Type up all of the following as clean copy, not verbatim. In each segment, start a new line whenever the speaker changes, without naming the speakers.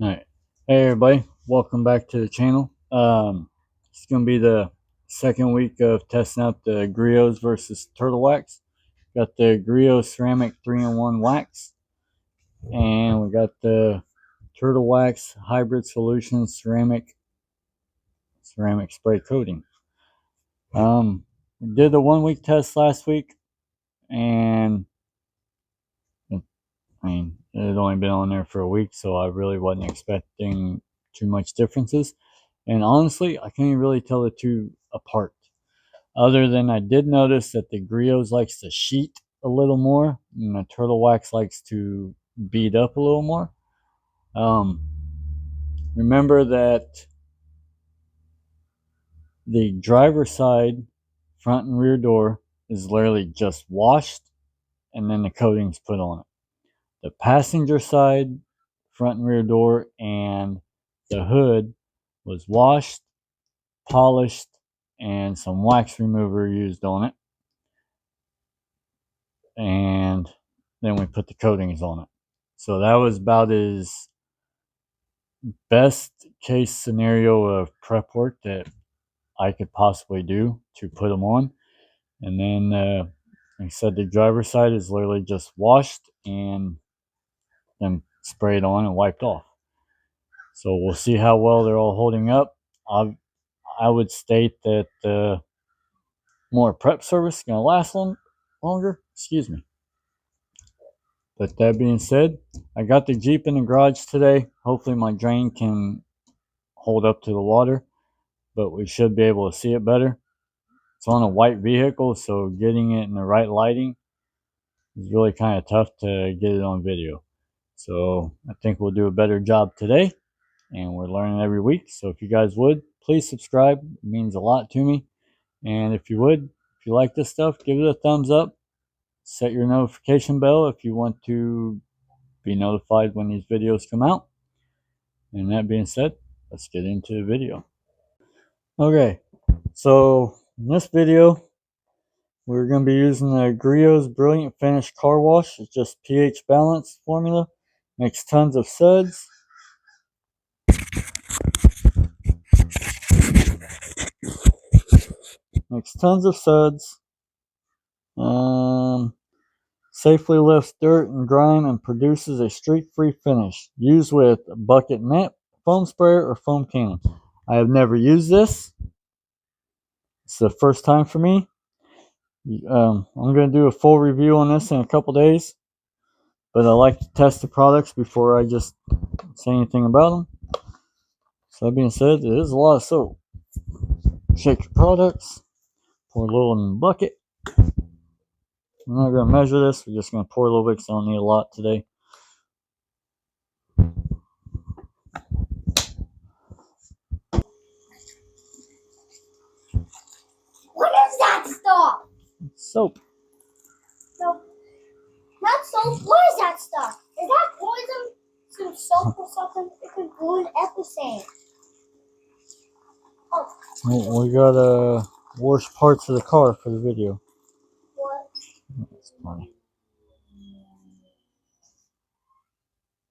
All right. Hey, everybody. Welcome back to the channel. It's going to be the second week of testing out the GRIOTS versus Turtle Wax. Got the GRIO Ceramic 3-in-1 Wax, and we got the Turtle Wax Hybrid Solution Ceramic Spray Coating. We did the 1 week test last week, and it had only been on there for a week, so I really wasn't expecting too much differences. And honestly, I can't really tell the two apart. Other than I did notice that the GRIOTS likes to sheet a little more, and the Turtle Wax likes to bead up a little more. Um, Remember that the driver's side, front and rear door, is literally just washed, and then the coating's put on it. The passenger side, front and rear door, and the hood was washed, polished, and some wax remover used on it. And then we put the coatings on it. So that was about as best case scenario of prep work that I could possibly do to put them on. And then, like I said, the driver's side is literally just washed and then sprayed on and wiped off. So we'll see how well they're all holding up. I would state that more prep service is going to last longer. Excuse me. But that being said, I got the Jeep in the garage today. Hopefully my drain can hold up to the water, but we should be able to see it better. It's on a white vehicle, so getting it in the right lighting is really kind of tough to get it on video. So I think we'll do a better job today, and we're learning every week. So if you guys would, please subscribe. It means a lot to me. And if you would, if you like this stuff, give it a thumbs up. Set your notification bell if you want to be notified when these videos come out. And that being said, let's get into the video. Okay, so in this video, we're going to be using the GRIOTS Brilliant Finish Car Wash. It's just pH balance formula. Makes tons of suds. Makes tons of suds. Safely lifts dirt and grime and produces a streak-free finish. Used with bucket net, foam sprayer, or foam cannon. I have never used this. It's the first time for me. I'm going to do a full review on this in a couple days, but I like to test the products before I just say anything about them. So that being said, it is a lot of soap. Shake your products, pour a little in the bucket. I'm not going to measure this, we're just going to pour a little bit because I don't need a lot today.
What is that stuff?
It's soap.
No, not soap. What is that stuff? Is that poison? Some soap or something? It could ruin everything. Oh.
We got wash parts of the car for the video.
What?
That's funny.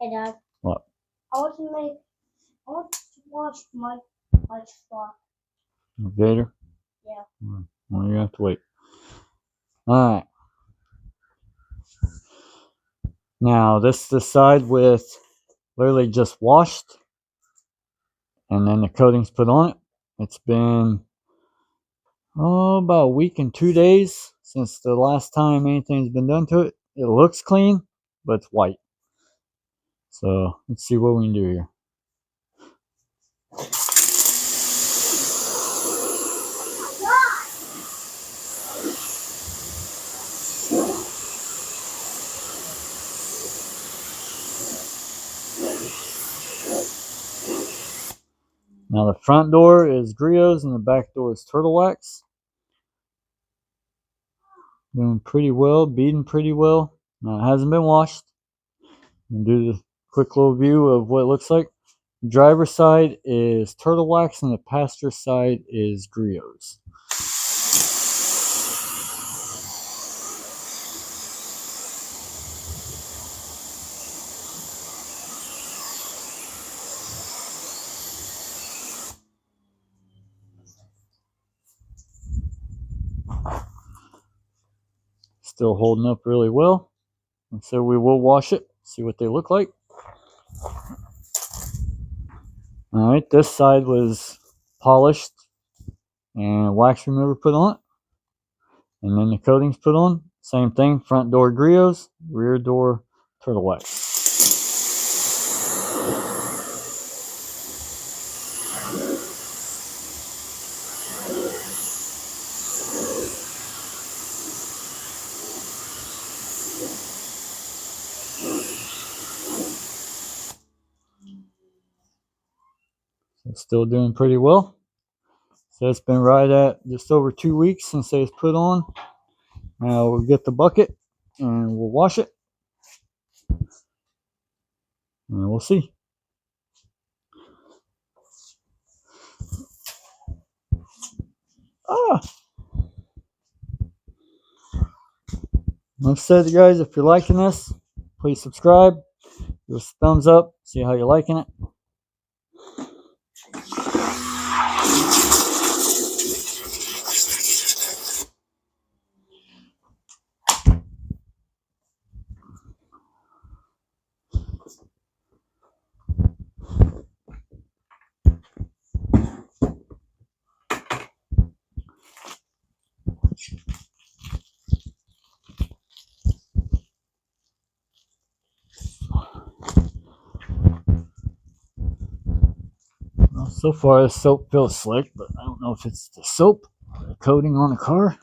Hey, Dad.
What?
I want to wash my stuff.
Gator?
Yeah.
Well, you have to wait. Alright. Now, this is the side with literally just washed, and then the coating's put on it. It's been about a week and 2 days since the last time anything's been done to it. It looks clean, but it's white. So let's see what we can do here. Now the front door is GRIOTS and the back door is Turtle Wax. Doing pretty well, beading pretty well. Now it hasn't been washed. And do the quick little view of what it looks like. The driver's side is Turtle Wax and the passenger side is GRIOTS. still holding up really well. And so we will wash it, see what they look like. Alright, this side was polished and wax remover put on it. And then the coatings put on. Same thing, front door griots, rear door turtle wax. So still doing pretty well. So it's been right at just over 2 weeks since it's put on. Now we'll get the bucket and we'll wash it. And we'll see. Like I said, guys, if you're liking this, please subscribe. Give us a thumbs up. See how you're liking it. Well, so far, the soap feels slick, but I don't know if it's the soap or the coating on the car.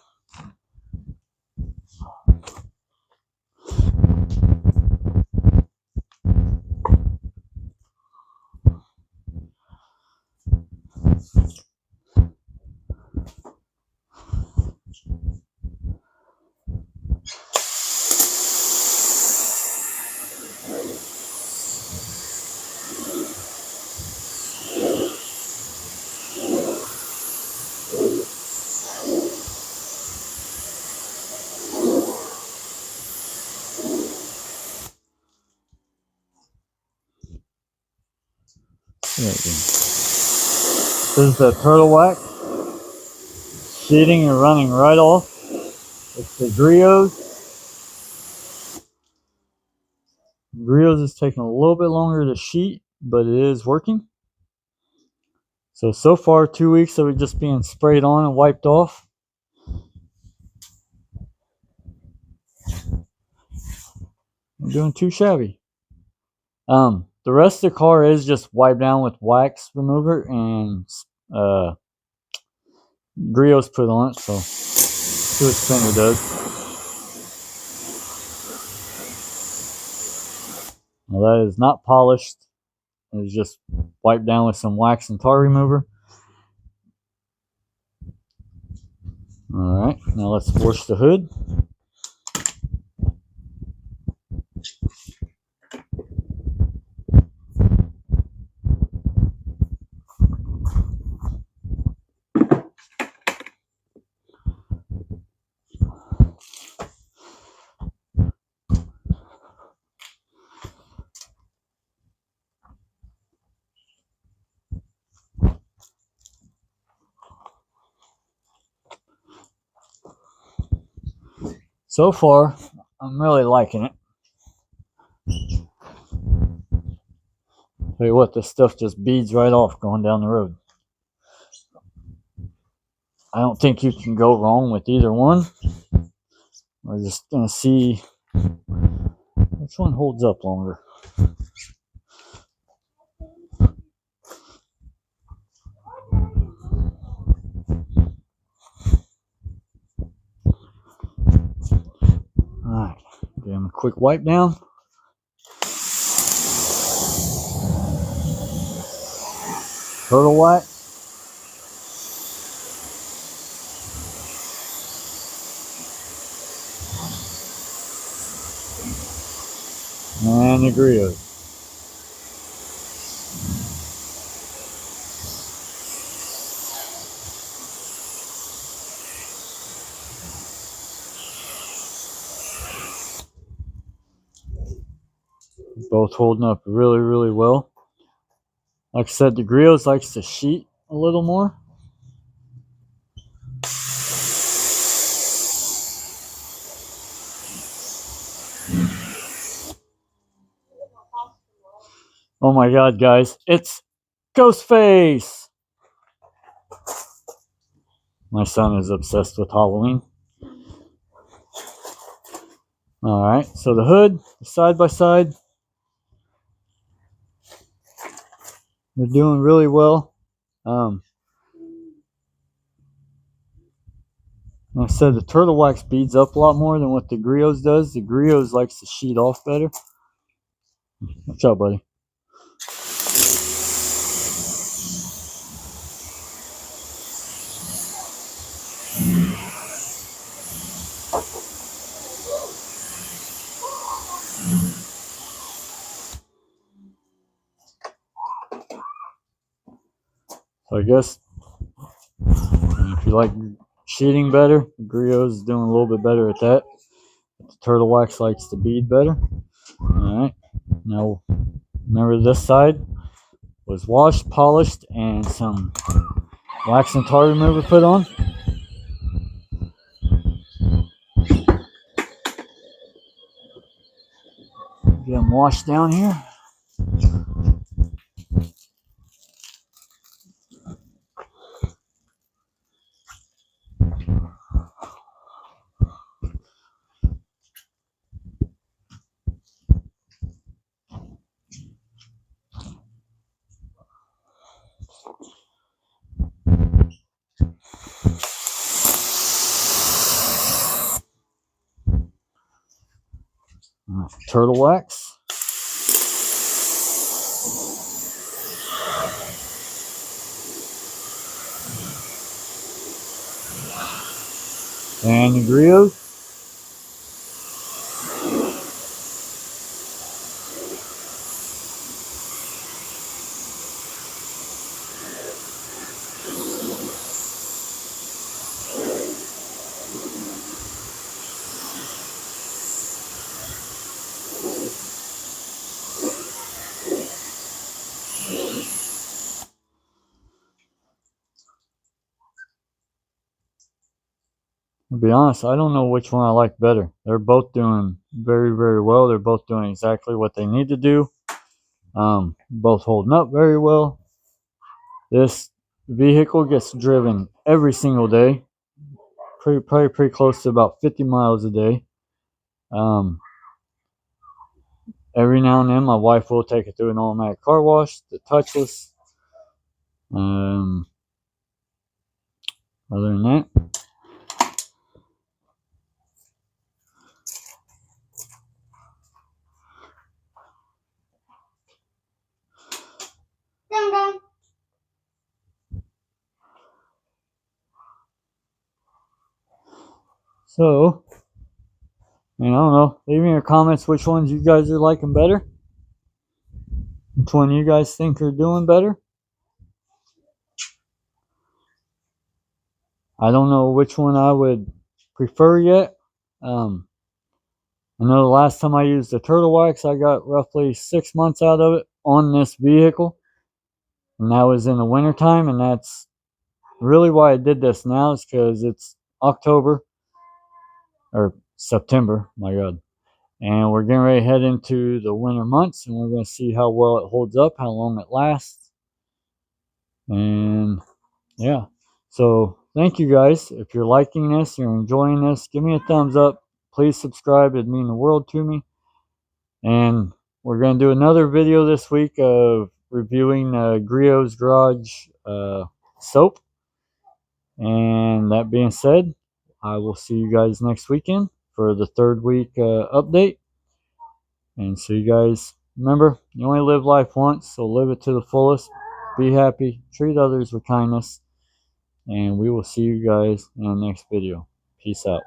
This is the turtle wax sheeting and running right off. It's the griots. Griots is taking a little bit longer to sheet, but it is working. So far 2 weeks of it just being sprayed on and wiped off. I'm doing too shabby. The rest of the car is just wiped down with wax remover and griots put on it, so see what the finger does. Now that is not polished. It's just wiped down with some wax and tar remover. Alright, now let's wash the hood. So far, I'm really liking it. Tell you what, this stuff just beads right off going down the road. I don't think you can go wrong with either one. We're just going to see which one holds up longer. Alright, give him a quick wipe down. Turtle wax. And the griots. Both holding up really, really well. Like I said, the griots likes to sheet a little more. Oh my god, guys, it's Ghostface! My son is obsessed with Halloween. Alright, so the hood, side by side, they're doing really well. Like I said, the turtle wax beads up a lot more than what the GRIOTS does. The GRIOTS likes to sheet off better. What's up, buddy? So I guess if you like sheeting better, the GRIOTS is doing a little bit better at that. But the turtle wax likes to bead better. Alright, now remember this side was washed, polished, and some wax and tar remover put on. Get them washed down here. Turtle wax. And the GRIOTS. To be honest, I don't know which one I like better. They're both doing very, very well. They're both doing exactly what they need to do. Both holding up very well. This vehicle gets driven every single day, probably pretty close to about 50 miles a day. Um, every now and then, my wife will take it through an automatic car wash, the touchless. Other than that,
Dum dum.
so I don't know. Leave in your comments which ones you guys are liking better. Which one you guys think are doing better. I don't know which one I would prefer yet. I know the last time I used the turtle wax, I got roughly 6 months out of it on this vehicle. And that was in the wintertime, and that's really why I did this now, is because it's October, or September, my God. And we're getting ready to head into the winter months, and we're going to see how well it holds up, how long it lasts. And yeah, so thank you guys. If you're liking this, you're enjoying this, give me a thumbs up. Please subscribe. It'd mean the world to me. And we're going to do another video this week of reviewing GRIOTS Garage soap. And that being said, I will see you guys next weekend for the third week update. And so you guys, remember, you only live life once, so live it to the fullest. Be happy, treat others with kindness, and we will see you guys in the next video. Peace out.